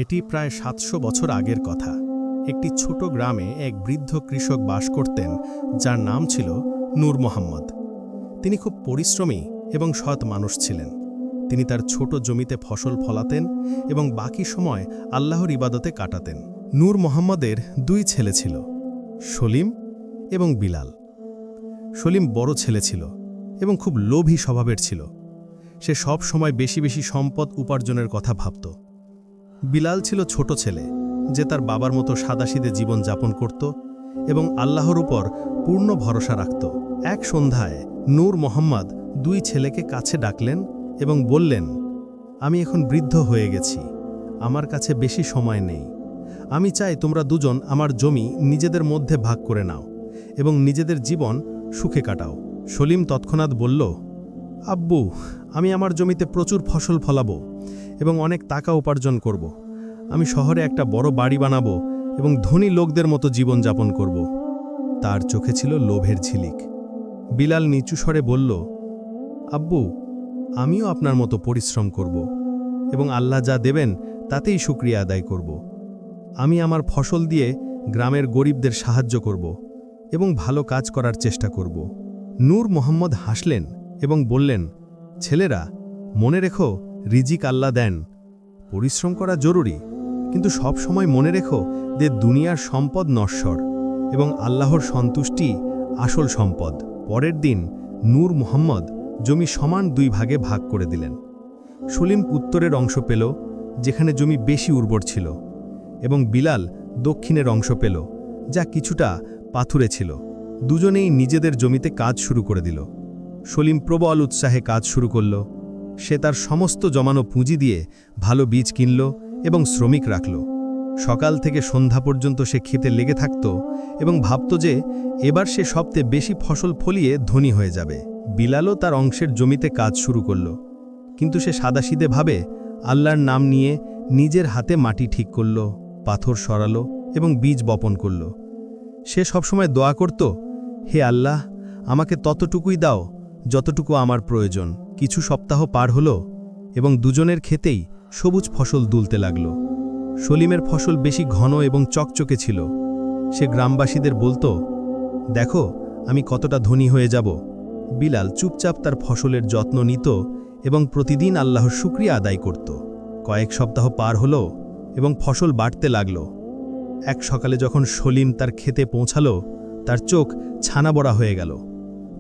এটি প্রায় ৭০০ বছর আগের কথা। একটি ছোট গ্রামে এক বৃদ্ধ কৃষক বাস করতেন, যার নাম ছিল নূর মোহাম্মদ। তিনি খুব পরিশ্রমী এবং সৎ মানুষ ছিলেন। তিনি তার ছোট জমিতে ফসল ফলাতেন এবং বাকি সময় আল্লাহর ইবাদতে কাটাতেন। নূর মোহাম্মদের 2 ছেলে ছিল, সলিম এবং বিলাল। সলিম বড় ছেলে ছিল এবং খুব লোভী স্বভাবের ছিল। সে সব সময় বেশি বেশি সম্পদ উপার্জনের কথা ভাবত। বিলাল ছিল ছোট ছেলে, যে তার বাবার মতো সাদাসিদে জীবন যাপন করত এবং আল্লাহর উপর পূর্ণ ভরসা রাখত। এক সন্ধ্যায় নূর মোহাম্মদ 2 ছেলেকে কাছে ডাকলেন এবং বললেন, আমি এখন বৃদ্ধ হয়ে গেছি, আমার কাছে বেশি সময় নেই। আমি চাই তোমরা দুজন আমার জমি নিজেদের মধ্যে ভাগ করে নাও এবং নিজেদের জীবন সুখে কাটাও। সলিম তৎক্ষণাৎ বলল, আব্বু, আমি আমার জমিতে প্রচুর ফসল ফলাবো এবং অনেক টাকা উপার্জন করব। আমি শহরে একটা বড় বাড়ি বানাবো এবং ধনী লোকদের মতো জীবন যাপন করব। তার চোখে ছিল লোভের ঝিলিক। বিলাল নিচু স্বরে বলল, আব্বু, আমিও আপনার মতো পরিশ্রম করব এবং আল্লাহ যা দেবেন তাতেই শুকরিয়া আদায় করব। আমি আমার ফসল দিয়ে গ্রামের গরিবদের সাহায্য করব এবং ভালো কাজ করার চেষ্টা করব। নূর মোহাম্মদ হাসলেন এবং বললেন, ছেলেরা, মনে রেখো, রিজিক আল্লাহ দেন। পরিশ্রম করা জরুরি, কিন্তু সব সময় মনে রেখো যে দুনিয়ার সম্পদ নশ্বর এবং আল্লাহর সন্তুষ্টি আসল সম্পদ। পরের দিন নূর মোহাম্মদ জমি সমান 2 ভাগে ভাগ করে দিলেন। সলিম উত্তরের অংশ পেল, যেখানে জমি বেশি উর্বর ছিল, এবং বিলাল দক্ষিণের অংশ পেল, যা কিছুটা পাথুরে ছিল। দুজনেই নিজেদের জমিতে কাজ শুরু করে দিল। সলিম প্রবল উৎসাহে কাজ শুরু করল। সে তার সমস্ত জমানো পুঁজি দিয়ে ভালো বীজ কিনল এবং শ্রমিক রাখল। সকাল থেকে সন্ধ্যা পর্যন্ত সে খেতে লেগে থাকত এবং ভাবত যে এবার সে সবচেয়ে বেশি ফসল ফলিয়ে ধনী হয়ে যাবে। বিলালও তার অংশের জমিতে কাজ শুরু করল, কিন্তু সে সাদাসিদে ভাবে আল্লাহর নাম নিয়ে নিজের হাতে মাটি ঠিক করল, পাথর সরালো এবং বীজ বপন করল। সে সবসময় দোয়া করত, হে আল্লাহ, আমাকে ততটুকুই দাও যতটুকু আমার প্রয়োজন। কিছু সপ্তাহ পার হলো এবং দুজনের ক্ষেতেই সবুজ ফসল দুলতে লাগল। সলিমের ফসল বেশি ঘন এবং চকচকে ছিল। সে গ্রামবাসীদের বলতো, দেখো আমি কতটা ধনী হয়ে যাব। বিলাল চুপচাপ তার ফসলের যত্ন নিত এবং প্রতিদিন আল্লাহর শুকরিয়া আদায় করত। কয়েক সপ্তাহ পার হলো এবং ফসল বাড়তে লাগল। এক সকালে যখন সলিম তার ক্ষেতে পৌঁছালো, তার চোখ ছানাবড়া হয়ে গেল।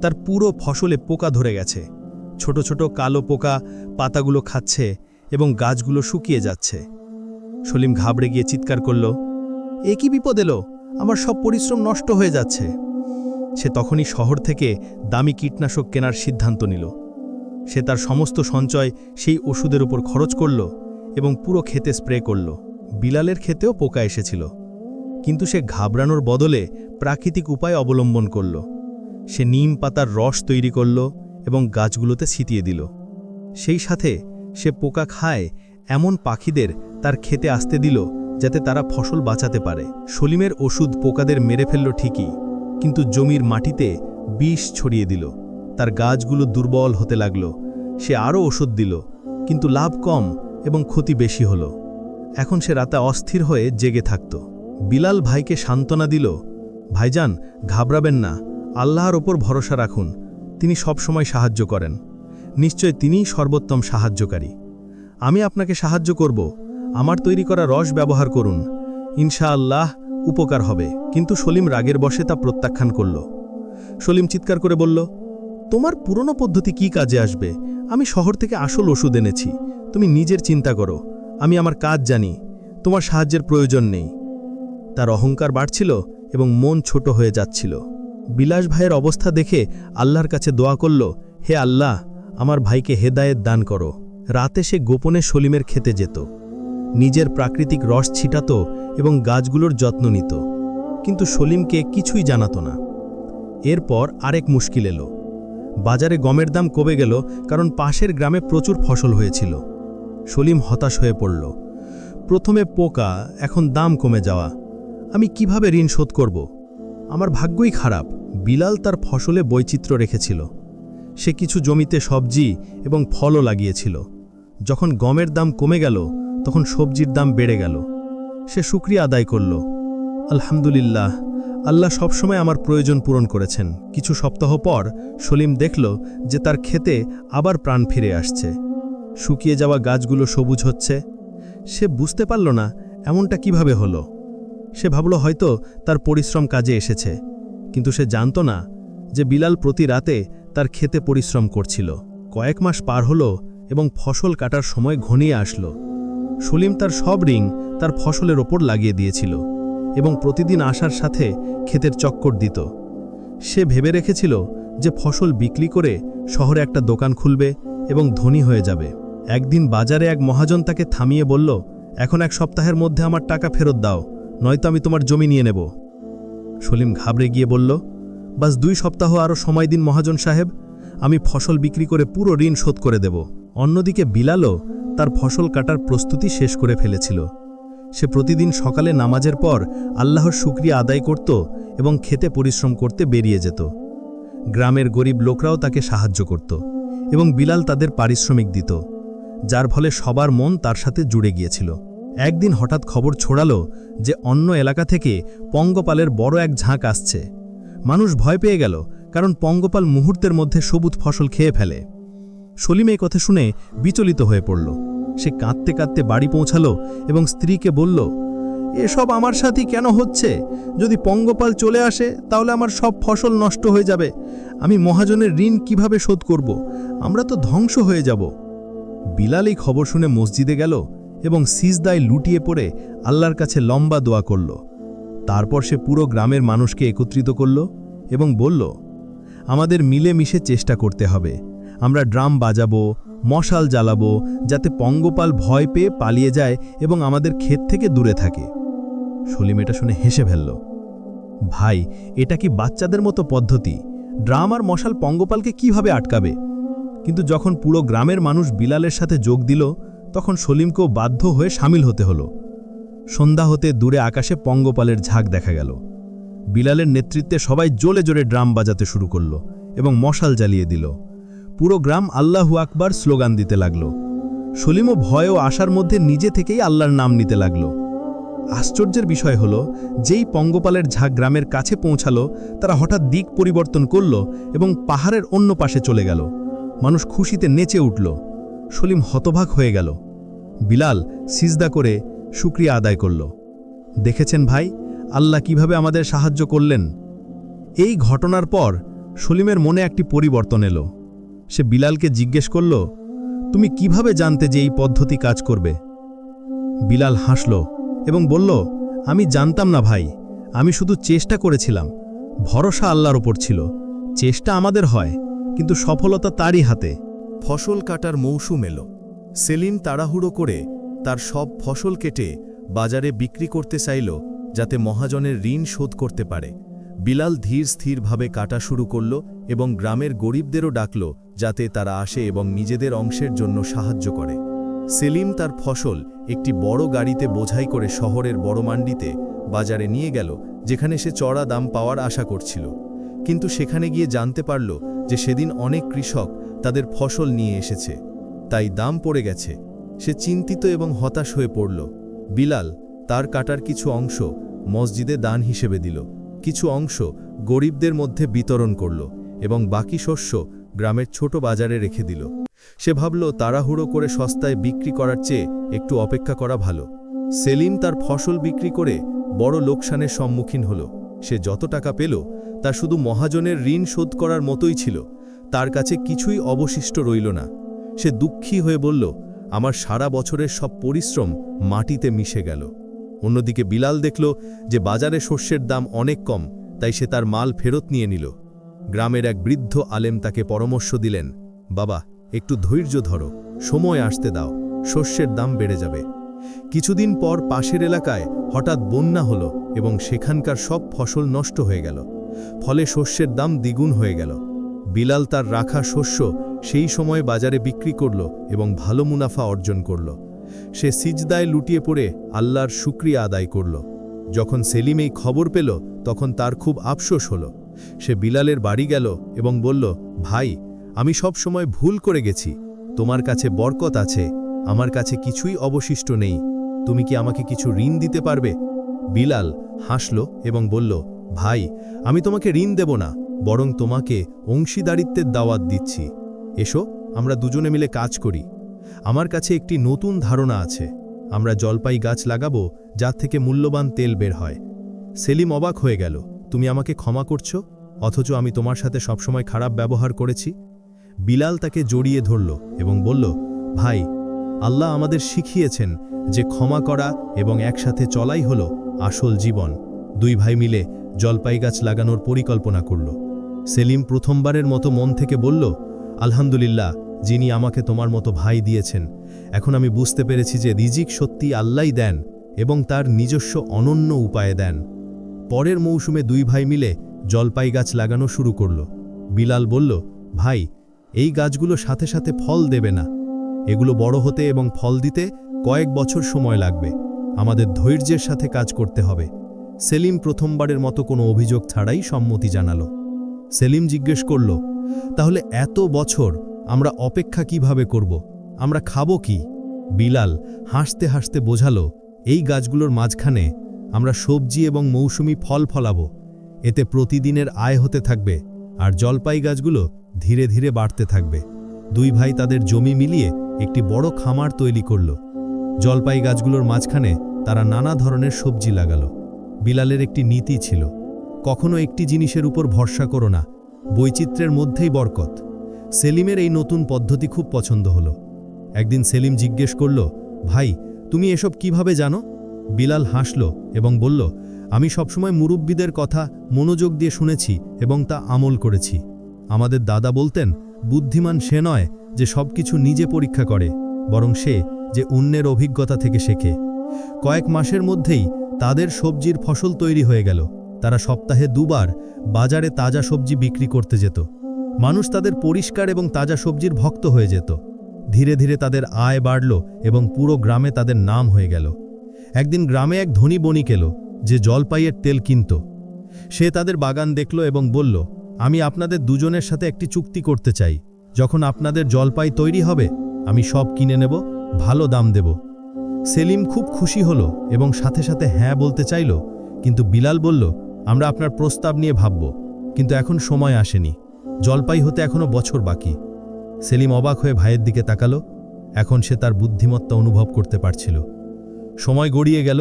তার পুরো ফসলে পোকা ধরে গেছে। ছোট ছোট কালো পোকা পাতাগুলো খাচ্ছে এবং গাছগুলো শুকিয়ে যাচ্ছে। সলিম ঘাবড়ে গিয়ে চিৎকার করল, এ কি বিপদ এলো, আমার সব পরিশ্রম নষ্ট হয়ে যাচ্ছে। সে তখনই শহর থেকে দামি কীটনাশক কেনার সিদ্ধান্ত নিল। সে তার সমস্ত সঞ্চয় সেই ওষুধের উপর খরচ করল এবং পুরো ক্ষেতে স্প্রে করল। বিলালের ক্ষেতেও পোকা এসেছিল, কিন্তু সে ঘাবড়ানোর বদলে প্রাকৃতিক উপায় অবলম্বন করল। সে নিম পাতার রস তৈরি করল এবং গাছগুলোতে ছিটিয়ে দিল। সেই সাথে সে পোকা খায় এমন পাখিদের তার খেতে আসতে দিল, যাতে তারা ফসল বাঁচাতে পারে। সলিমের ওষুধ পোকাদের মেরে ফেলল ঠিকই, কিন্তু জমির মাটিতে বিষ ছড়িয়ে দিল। তার গাছগুলো দুর্বল হতে লাগল। সে আরও ওষুধ দিল, কিন্তু লাভ কম এবং ক্ষতি বেশি হল। এখন সে রাতে অস্থির হয়ে জেগে থাকত। বিলাল ভাইকে সান্ত্বনা দিল, ভাইজান, ঘাবড়াবেন না, আল্লাহর ওপর ভরসা রাখুন, তিনি সব সময় সাহায্য করেন। নিশ্চয় তিনিই সর্বোত্তম সাহায্যকারী। আমি আপনাকে সাহায্য করব, আমার তৈরি করা রস ব্যবহার করুন, ইনশাআল্লাহ উপকার হবে। কিন্তু সলিম রাগের বশে তা প্রত্যাখ্যান করল। সলিম চিৎকার করে বলল, তোমার পুরনো পদ্ধতি কি কাজে আসবে? আমি শহর থেকে আসল ওষুধ এনেছি, তুমি নিজের চিন্তা করো। আমি আমার কাজ জানি, তোমার সাহায্যের প্রয়োজন নেই। তার অহংকার বাড়ছিল এবং মন ছোট হয়ে যাচ্ছিল। বিলাস ভাইয়ের অবস্থা দেখে আল্লাহর কাছে দোয়া করল, হে আল্লাহ, আমার ভাইকে হেদায়েত দান করো। রাতে সে গোপনে সলিমের খেতে যেত, নিজের প্রাকৃতিক রস ছিটাত এবং গাছগুলোর যত্ন নিত, কিন্তু সলিমকে কিছুই জানাতো না। এরপর আরেক মুশকিল এলো। বাজারে গমের দাম কমে গেল, কারণ পাশের গ্রামে প্রচুর ফসল হয়েছিল। সলিম হতাশ হয়ে পড়ল। প্রথমে পোকা, এখন দাম কমে যাওয়া, আমি কিভাবে ঋণ শোধ করব? আমার ভাগ্যই খারাপ। বিলাল তার ফসলে বৈচিত্র্য রেখেছিল। সে কিছু জমিতে সবজি এবং ফলও লাগিয়েছিল। যখন গমের দাম কমে গেল, তখন সবজির দাম বেড়ে গেল। সে শুকরিয়া আদায় করল, আলহামদুলিল্লাহ, আল্লাহ সবসময় আমার প্রয়োজন পূরণ করেছেন। কিছু সপ্তাহ পর সলিম দেখল যে তার ক্ষেতে আবার প্রাণ ফিরে আসছে। শুকিয়ে যাওয়া গাছগুলো সবুজ হচ্ছে। সে বুঝতে পারল না এমনটা কিভাবে হলো। সে ভাবল হয়তো তার পরিশ্রম কাজে এসেছে, কিন্তু সে জানত না যে বিলাল প্রতি রাতে তার ক্ষেতে পরিশ্রম করছিল। কয়েক মাস পার হলো এবং ফসল কাটার সময় ঘনিয়ে আসলো। সলিম তার সব ঋণ তার ফসলের ওপর লাগিয়ে দিয়েছিল এবং প্রতিদিন আসার সাথে ক্ষেতের চক্কর দিত। সে ভেবে রেখেছিল যে ফসল বিক্রি করে শহরে একটা দোকান খুলবে এবং ধনী হয়ে যাবে। একদিন বাজারে এক মহাজন তাকে থামিয়ে বলল, এখন 1 সপ্তাহের মধ্যে আমার টাকা ফেরত দাও, নয়তো আমি তোমার জমি নিয়ে নেব। সলিম ঘাবড়ে গিয়ে বলল, বাস 2 সপ্তাহ আরও সময় দিন মহাজন সাহেব, আমি ফসল বিক্রি করে পুরো ঋণ শোধ করে দেব। অন্যদিকে বিলালও তার ফসল কাটার প্রস্তুতি শেষ করে ফেলেছিল। সে প্রতিদিন সকালে নামাজের পর আল্লাহর শুকরিয়া আদায় করত এবং খেতে পরিশ্রম করতে বেরিয়ে যেত। গ্রামের গরিব লোকরাও তাকে সাহায্য করত এবং বিলাল তাদের পারিশ্রমিক দিত, যার ফলে সবার মন তার সাথে জুড়ে গিয়েছিল। একদিন হঠাৎ খবর ছড়ালো যে অন্য এলাকা থেকে পঙ্গপালের বড় এক ঝাঁক আসছে। মানুষ ভয় পেয়ে গেল, কারণ পঙ্গপাল মুহূর্তের মধ্যে সবুজ ফসল খেয়ে ফেলে। সলিম এই কথা শুনে বিচলিত হয়ে পড়ল। সে কাঁদতে কাঁদতে বাড়ি পৌঁছালো এবং স্ত্রীকে বলল, এসব আমার সাথে কেন হচ্ছে? যদি পঙ্গপাল চলে আসে তাহলে আমার সব ফসল নষ্ট হয়ে যাবে। আমি মহাজনের ঋণ কিভাবে শোধ করব? আমরা তো ধ্বংস হয়ে যাব। বিলাল এই খবর শুনে মসজিদে গেল এবং সিজদায় লুটিয়ে পড়ে আল্লাহর কাছে লম্বা দোয়া করল। তারপর সে পুরো গ্রামের মানুষকে একত্রিত করল এবং বলল, আমাদের মিলেমিশে চেষ্টা করতে হবে। আমরা ড্রাম বাজাবো, মশাল জ্বালাবো, যাতে পঙ্গপাল ভয় পেয়ে পালিয়ে যায় এবং আমাদের ক্ষেত থেকে দূরে থাকে। সলিম এটা শুনে হেসে ফেলল, ভাই, এটা কি বাচ্চাদের মতো পদ্ধতি? ড্রাম আর মশাল পঙ্গপালকে কিভাবে আটকাবে? কিন্তু যখন পুরো গ্রামের মানুষ বিলালের সাথে যোগ দিল, তখন সলিমকেও বাধ্য হয়ে সামিল হতে হলো। সন্ধ্যা হতে দূরে আকাশে পঙ্গপালের ঝাঁক দেখা গেল। বিলালের নেতৃত্বে সবাই জোরে জোরে ড্রাম বাজাতে শুরু করল এবং মশাল জ্বালিয়ে দিল। পুরো গ্রাম আল্লাহু আকবার স্লোগান দিতে লাগল। সলিমও ভয় ও আশার মধ্যে নিজে থেকেই আল্লাহর নাম নিতে লাগল। আশ্চর্যের বিষয় হল, যেই পঙ্গপালের ঝাঁক গ্রামের কাছে পৌঁছালো, তারা হঠাৎ দিক পরিবর্তন করল এবং পাহাড়ের অন্য পাশে চলে গেল। মানুষ খুশিতে নেচে উঠল। সলিম হতবাক হয়ে গেল। বিলাল সিজদা করে শুকরিয়া আদায় করল। দেখেছেন ভাই, আল্লাহ কিভাবে আমাদের সাহায্য করলেন? এই ঘটনার পর সলিমের মনে একটি পরিবর্তন এলো। সে বিলালকে জিজ্ঞেস করল, তুমি কিভাবে জানতে যে এই পদ্ধতি কাজ করবে? বিলাল হাসল এবং বলল, আমি জানতাম না ভাই, আমি শুধু চেষ্টা করেছিলাম। ভরসা আল্লাহর ওপর ছিল। চেষ্টা আমাদের হয়, কিন্তু সফলতা তারই হাতে। ফসল কাটার মৌসুম এলো। সেলিম তাড়াহুড়ো করে তার সব ফসল কেটে বাজারে বিক্রি করতে চাইল, যাতে মহাজনের ঋণ শোধ করতে পারে। বিলাল ধীর স্থিরভাবে কাটা শুরু করল এবং গ্রামের গরিবদেরও ডাকল, যাতে তারা আসে এবং নিজেদের অংশের জন্য সাহায্য করে। সেলিম তার ফসল একটি বড় গাড়িতে বোঝাই করে শহরের বড় মান্ডিতে বাজারে নিয়ে গেল, যেখানে সে চড়া দাম পাওয়ার আশা করছিল। কিন্তু সেখানে গিয়ে জানতে পারল যে সেদিন অনেক কৃষক তাদের ফসল নিয়ে এসেছে, তাই দাম পড়ে গেছে। সে চিন্তিত এবং হতাশ হয়ে পড়ল। বিলাল তার কাটার কিছু অংশ মসজিদে দান হিসেবে দিল, কিছু অংশ গরিবদের মধ্যে বিতরণ করল এবং বাকি শস্য গ্রামের ছোট বাজারে রেখে দিল। সে ভাবল, তাড়াহুড়ো করে সস্তায় বিক্রি করার চেয়ে একটু অপেক্ষা করা ভালো। সেলিম তার ফসল বিক্রি করে বড় লোকসানের সম্মুখীন হল। সে যত টাকা পেল তা শুধু মহাজনের ঋণ শোধ করার মতোই ছিল। তার কাছে কিছুই অবশিষ্ট রইল না। সে দুঃখী হয়ে বলল, আমার সারা বছরের সব পরিশ্রম মাটিতে মিশে গেল। অন্যদিকে বিলাল দেখল যে বাজারে শস্যের দাম অনেক কম, তাই সে তার মাল ফেরত নিয়ে নিল। গ্রামের এক বৃদ্ধ আলেম তাকে পরামর্শ দিলেন, বাবা, একটু ধৈর্য ধরো, সময় আসতে দাও, শস্যের দাম বেড়ে যাবে। কিছুদিন পর পাশের এলাকায় হঠাৎ বন্যা হলো এবং সেখানকার সব ফসল নষ্ট হয়ে গেল। ফলে শস্যের দাম দ্বিগুণ হয়ে গেল। বিলাল তার রাখা শস্য সেই সময় বাজারে বিক্রি করল এবং ভালো মুনাফা অর্জন করল। সে সিজদায় লুটিয়ে পড়ে আল্লাহর শুকরিয়া আদায় করল। যখন সেলিম এই খবর পেল, তখন তার খুব আফসোস হলো। সে বিলালের বাড়ি গেল এবং বলল, ভাই, আমি সব সময় ভুল করে গেছি। তোমার কাছে বরকত আছে, আমার কাছে কিছুই অবশিষ্ট নেই, তুমি কি আমাকে কিছু ঋণ দিতে পারবে? বিলাল হাসল এবং বলল, ভাই, আমি তোমাকে ঋণ দেব না, বরং তোমাকে অংশীদারিত্বের দাওয়াত দিচ্ছি। এসো, আমরা দুজনে মিলে কাজ করি। আমার কাছে একটি নতুন ধারণা আছে, আমরা জলপাই গাছ লাগাবো যার থেকে মূল্যবান তেল বের হয়। সেলিম অবাক হয়ে গেল, তুমি আমাকে ক্ষমা করছো, অথচ আমি তোমার সাথে সবসময় খারাপ ব্যবহার করেছি? বিলাল তাকে জড়িয়ে ধরল এবং বলল, ভাই, আল্লাহ আমাদের শিখিয়েছেন যে ক্ষমা করা এবং একসাথে চলাই হল আসল জীবন। দুই ভাই মিলে জলপাই গাছ লাগানোর পরিকল্পনা করল। সেলিম প্রথমবারের মতো মন থেকে বলল, আলহামদুলিল্লাহ, যিনি আমাকে তোমার মতো ভাই দিয়েছেন। এখন আমি বুঝতে পেরেছি যে রিজিক সত্যি আল্লাহই দেন এবং তার নিজস্ব অনন্য উপায়ে দেন। পরের মৌসুমে দুই ভাই মিলে জলপাই গাছ লাগানো শুরু করল। বিলাল বলল, ভাই, এই গাছগুলো সাথে সাথে ফল দেবে না, এগুলো বড় হতে এবং ফল দিতে কয়েক বছর সময় লাগবে, আমাদের ধৈর্যের সাথে কাজ করতে হবে। সেলিম প্রথমবারের মতো কোনো অভিযোগ ছাড়াই সম্মতি জানালো। সেলিম জিজ্ঞেস করল, তাহলে এত বছর আমরা অপেক্ষা কিভাবে করব? আমরা খাবো কি? বিলাল হাসতে হাসতে বোঝালো, এই গাছগুলোর মাঝখানে আমরা সবজি এবং মৌসুমি ফল ফলাবো, এতে প্রতিদিনের আয় হতে থাকবে আর জলপাই গাছগুলো ধীরে ধীরে বাড়তে থাকবে। দুই ভাই তাদের জমি মিলিয়ে একটি বড় খামার তৈরি করল। জলপাই গাছগুলোর মাঝখানে তারা নানা ধরনের সবজি লাগালো। বিলালের একটি নীতি ছিল, কখনো একটি জিনিসের উপর ভরসা করো না, বৈচিত্র্যের মধ্যেই বরকত। সেলিমের এই নতুন পদ্ধতি খুব পছন্দ হলো। একদিন সেলিম জিজ্ঞেস করল, ভাই, তুমি এসব কিভাবে জানো? বিলাল হাসল এবং বলল, আমি সবসময় মুরব্বীদের কথা মনোযোগ দিয়ে শুনেছি এবং তা আমল করেছি। আমাদের দাদা বলতেন, বুদ্ধিমান সে নয় যে সবকিছু নিজে পরীক্ষা করে, বরং সে যে অন্যের অভিজ্ঞতা থেকে শেখে। কয়েক মাসের মধ্যেই তাদের সবজির ফসল তৈরি হয়ে গেল। তারা সপ্তাহে দুবার বাজারে তাজা সবজি বিক্রি করতে যেত। মানুষ তাদের পরিষ্কার এবং তাজা সবজির ভক্ত হয়ে যেত। ধীরে ধীরে তাদের আয় বাড়ল এবং পুরো গ্রামে তাদের নাম হয়ে গেল। একদিন গ্রামে এক ধনী বণিক এলো যে জলপাইয়ের তেল কিনত। সে তাদের বাগান দেখল এবং বলল, আমি আপনাদের দুজনের সাথে একটি চুক্তি করতে চাই, যখন আপনাদের জলপাই তৈরি হবে আমি সব কিনে নেব, ভালো দাম দেব। সেলিম খুব খুশি হলো এবং সাথে সাথে হ্যাঁ বলতে চাইল, কিন্তু বিলাল বলল, আমরা আপনার প্রস্তাব নিয়ে ভাবব, কিন্তু এখন সময় আসেনি, জলপাই হতে এখনো বছর বাকি। সেলিম অবাক হয়ে ভাইয়ের দিকে তাকালো। এখন সে তার বুদ্ধিমত্তা অনুভব করতে পারছিল। সময় গড়িয়ে গেল,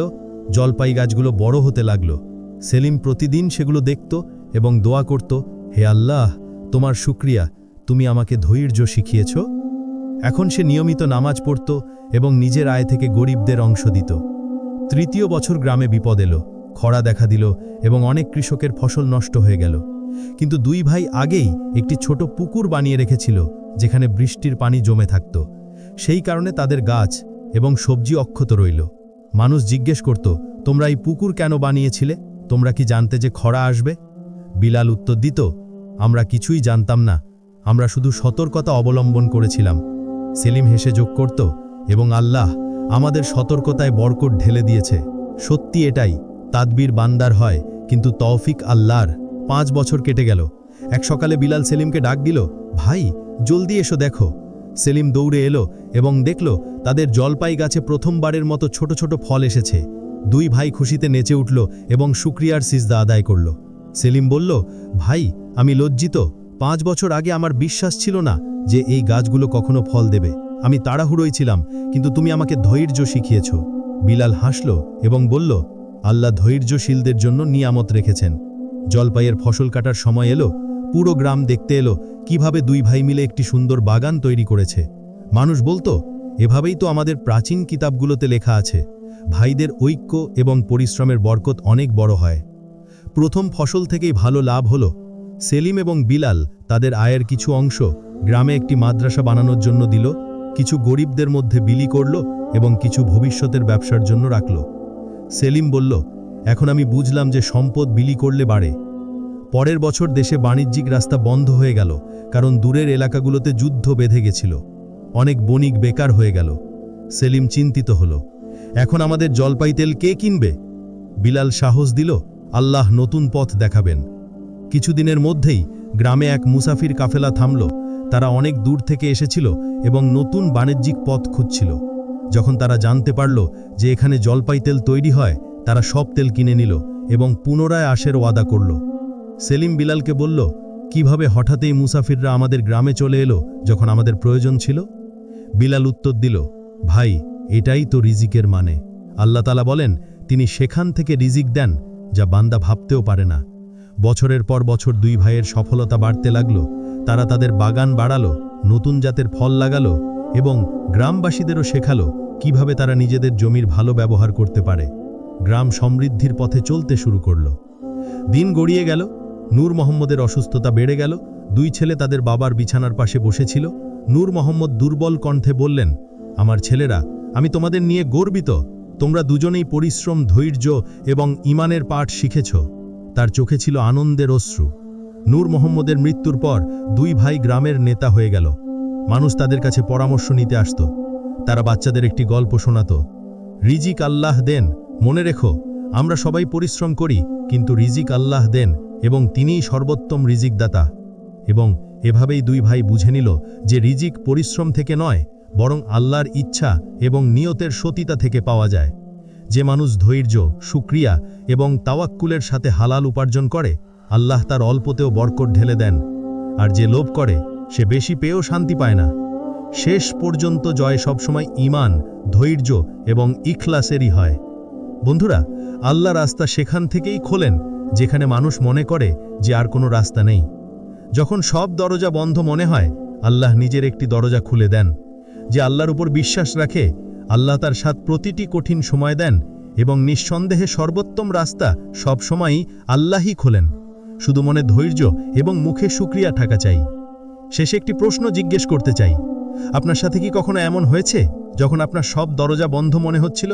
জলপাই গাছগুলো বড় হতে লাগল। সেলিম প্রতিদিন সেগুলো দেখত এবং দোয়া করত, হে আল্লাহ, তোমার শুকরিয়া, তুমি আমাকে ধৈর্য শিখিয়েছ। এখন সে নিয়মিত নামাজ পড়ত এবং নিজের আয় থেকে গরিবদের অংশ দিত। তৃতীয় বছর গ্রামে বিপদ এলো, খরা দেখা দিল এবং অনেক কৃষকের ফসল নষ্ট হয়ে গেল। কিন্তু দুই ভাই আগেই একটি ছোট পুকুর বানিয়ে রেখেছিল যেখানে বৃষ্টির পানি জমে থাকত। সেই কারণে তাদের গাছ এবং সবজি অক্ষত রইল। মানুষ জিজ্ঞেস করত, তোমরা এই পুকুর কেন বানিয়েছিলে? তোমরা কি জানতে যে খরা আসবে? বিলাল উত্তর দিত, আমরা কিছুই জানতাম না, আমরা শুধু সতর্কতা অবলম্বন করেছিলাম। সেলিম হেসে যোগ করত, এবং আল্লাহ আমাদের সতর্কতায় বরকত ঢেলে দিয়েছে। সত্যি এটাই, তাদবির বান্দার হয় কিন্তু তৌফিক আল্লাহর। 5 বছর কেটে গেল। এক সকালে বিলাল সেলিমকে ডাক দিল, ভাই, জলদি এসো দেখো। সেলিম দৌড়ে এলো এবং দেখল তাদের জলপাই গাছে প্রথমবারের মতো ছোট ছোট ফল এসেছে। দুই ভাই খুশিতে নেচে উঠল এবং শুকরিয়ার সিজদা আদায় করল। সেলিম বলল, ভাই, আমি লজ্জিত, 5 বছর আগে আমার বিশ্বাস ছিল না যে এই গাছগুলো কখনো ফল দেবে। আমি তাড়াহুড়োই ছিলাম, কিন্তু তুমি আমাকে ধৈর্য শিখিয়েছ। বিলাল হাসল এবং বলল, আল্লাহ ধৈর্যশীলদের জন্য নিয়ামত রেখেছেন। জলপাইয়ের ফসল কাটার সময় এলো। পুরো গ্রাম দেখতে এলো কিভাবে দুই ভাই মিলে একটি সুন্দর বাগান তৈরি করেছে। মানুষ বলতো, এভাবেই তো আমাদের প্রাচীন কিতাবগুলোতে লেখা আছে, ভাইদের ঐক্য এবং পরিশ্রমের বরকত অনেক বড় হয়। প্রথম ফসল থেকেই ভালো লাভ হলো। সেলিম এবং বিলাল তাদের আয়ের কিছু অংশ গ্রামে একটি মাদ্রাসা বানানোর জন্য দিল, কিছু গরিবদের মধ্যে বিলি করল এবং কিছু ভবিষ্যতের ব্যবসার জন্য রাখল। সেলিম বলল, এখন আমি বুঝলাম যে সম্পদ বিলি করলে বাড়ে। পরের বছর দেশে বাণিজ্যিক রাস্তা বন্ধ হয়ে গেল, কারণ দূরের এলাকাগুলোতে যুদ্ধ বেঁধে গেছিল। অনেক বণিক বেকার হয়ে গেল। সেলিম চিন্তিত হল, এখন আমাদের জলপাই তেল কে কিনবে? বিলাল সাহস দিল, আল্লাহ নতুন পথ দেখাবেন। কিছুদিনের মধ্যেই গ্রামে এক মুসাফির কাফেলা থামল। তারা অনেক দূর থেকে এসেছিল এবং নতুন বাণিজ্যিক পথ খুঁজছিল। যখন তারা জানতে পারল যে এখানে জলপাই তেল তৈরি হয়, তারা সব তেল কিনে নিল এবং পুনরায় আসার ওয়াদা করল। সেলিম বিলালকে বলল, কিভাবে হঠাৎই মুসাফিররা আমাদের গ্রামে চলে এলো যখন আমাদের প্রয়োজন ছিল? বিলাল উত্তর দিল, ভাই, এটাই তো রিজিকের মানে। আল্লাহ তাআলা বলেন, তিনি সেখান থেকে রিজিক দেন যা বান্দা ভাবতেও পারে না। বছরের পর বছর দুই ভাইয়ের সফলতা বাড়তে লাগল। তারা তাদের বাগান বাড়ালো, নতুন জাতের ফল লাগালো এবং গ্রামবাসীদেরও শেখালো কিভাবে তারা নিজেদের জমির ভালো ব্যবহার করতে পারে। গ্রাম সমৃদ্ধির পথে চলতে শুরু করল। দিন গড়িয়ে গেল। নূর মোহাম্মদের অসুস্থতা বেড়ে গেল। দুই ছেলে তাদের বাবার বিছানার পাশে বসেছিল। নূর মোহাম্মদ দুর্বল কণ্ঠে বললেন, আমার ছেলেরা, আমি তোমাদের নিয়ে গর্বিত। তোমরা দুজনেই পরিশ্রম, ধৈর্য এবং ঈমানের পাঠ শিখেছ। তার চোখে ছিল আনন্দের অশ্রু। নূর মোহাম্মদের মৃত্যুর পর দুই ভাই গ্রামের নেতা হয়ে গেল। মানুষ তাদের কাছে পরামর্শ নিতে আসত। তারা বাচ্চাদের একটি গল্প শোনাত। রিজিক আল্লাহ দেন, মনে রেখো, আমরা সবাই পরিশ্রম করি, কিন্তু রিজিক আল্লাহ দেন এবং তিনিই সর্বোত্তম রিজিকদাতা। এবং এভাবেই দুই ভাই বুঝে নিল যে রিজিক পরিশ্রম থেকে নয়, বরং আল্লাহর ইচ্ছা এবং নিয়তের সতীতা থেকে পাওয়া যায়। যে মানুষ ধৈর্য, শুকরিয়া এবং তাওয়াক্কুলের সাথে হালাল উপার্জন করে, আল্লাহ তার অল্পতেও বরকত ঢেলে দেন। আর যে লোভ করে, সে বেশি পেয়েও শান্তি পায় না। শেষ পর্যন্ত জয় সবসময় ঈমান, ধৈর্য এবং ইখলাসেরই হয়। বন্ধুরা, আল্লাহ রাস্তা সেখান থেকেই খোলেন যেখানে মানুষ মনে করে যে আর কোনো রাস্তা নেই। যখন সব দরজা বন্ধ মনে হয়, আল্লাহ নিজের একটি দরজা খুলে দেন। যে আল্লাহর উপর বিশ্বাস রাখে, আল্লাহ তার সাথে প্রতিটি কঠিন সময় দেন এবং নিঃসন্দেহে সর্বোত্তম রাস্তা সবসময়ই আল্লাহই খোলেন। শুধু মনে ধৈর্য এবং মুখে শুকরিয়া থাকা চাই। শেষে একটি প্রশ্ন জিজ্ঞেস করতে চাই, আপনার সাথে কি কখনো এমন হয়েছে যখন আপনার সব দরজা বন্ধ মনে হচ্ছিল,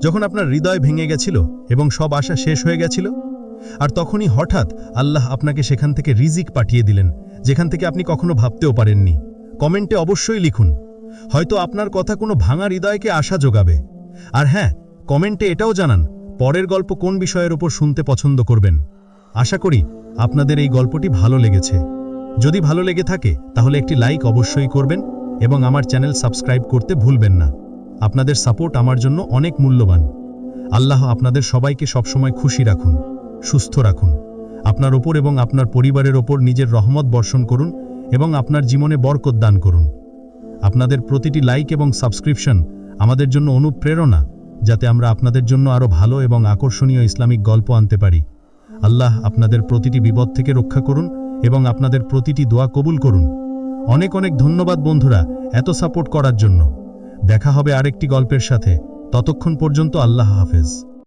যখন আপনার হৃদয় ভেঙে গেছিল এবং সব আশা শেষ হয়ে গেছিল? আর তখনই হঠাৎ আল্লাহ আপনাকে সেখান থেকে রিজিক পাঠিয়ে দিলেন, যেখান থেকে আপনি কখনো ভাবতেও পারেননি? কমেন্টে অবশ্যই লিখুন। হয়তো আপনার কথা কোনো ভাঙা হৃদয়কে আশা যোগাবে। আর হ্যাঁ, কমেন্টে এটাও জানান পরের গল্প কোন বিষয়ের উপর শুনতে পছন্দ করবেন। আশা করি আপনাদের এই গল্পটি ভালো লেগেছে। যদি ভালো লেগে থাকে তাহলে একটি লাইক অবশ্যই করবেন এবং আমার চ্যানেল সাবস্ক্রাইব করতে ভুলবেন না। আপনাদের সাপোর্ট আমার জন্য অনেক মূল্যবান। আল্লাহ আপনাদের সবাইকে সবসময় খুশি রাখুন, সুস্থ রাখুন। আপনার ওপর এবং আপনার পরিবারের ওপর নিজের রহমত বর্ষণ করুন এবং আপনার জীবনে বরকত দান করুন। আপনাদের প্রতিটি লাইক এবং সাবস্ক্রিপশন আমাদের জন্য অনুপ্রেরণা, যাতে আমরা আপনাদের জন্য আরও ভালো এবং আকর্ষণীয় ইসলামিক গল্প আনতে পারি। আল্লাহ আপনাদের প্রতিটি বিপদ থেকে রক্ষা করুন এবং আপনাদের প্রতিটি দোয়া কবুল করুন। অনেক অনেক ধন্যবাদ বন্ধুরা, এত সাপোর্ট করার জন্য। দেখা হবে আরেকটি গল্পের সাথে। ততক্ষণ পর্যন্ত আল্লাহ হাফেজ।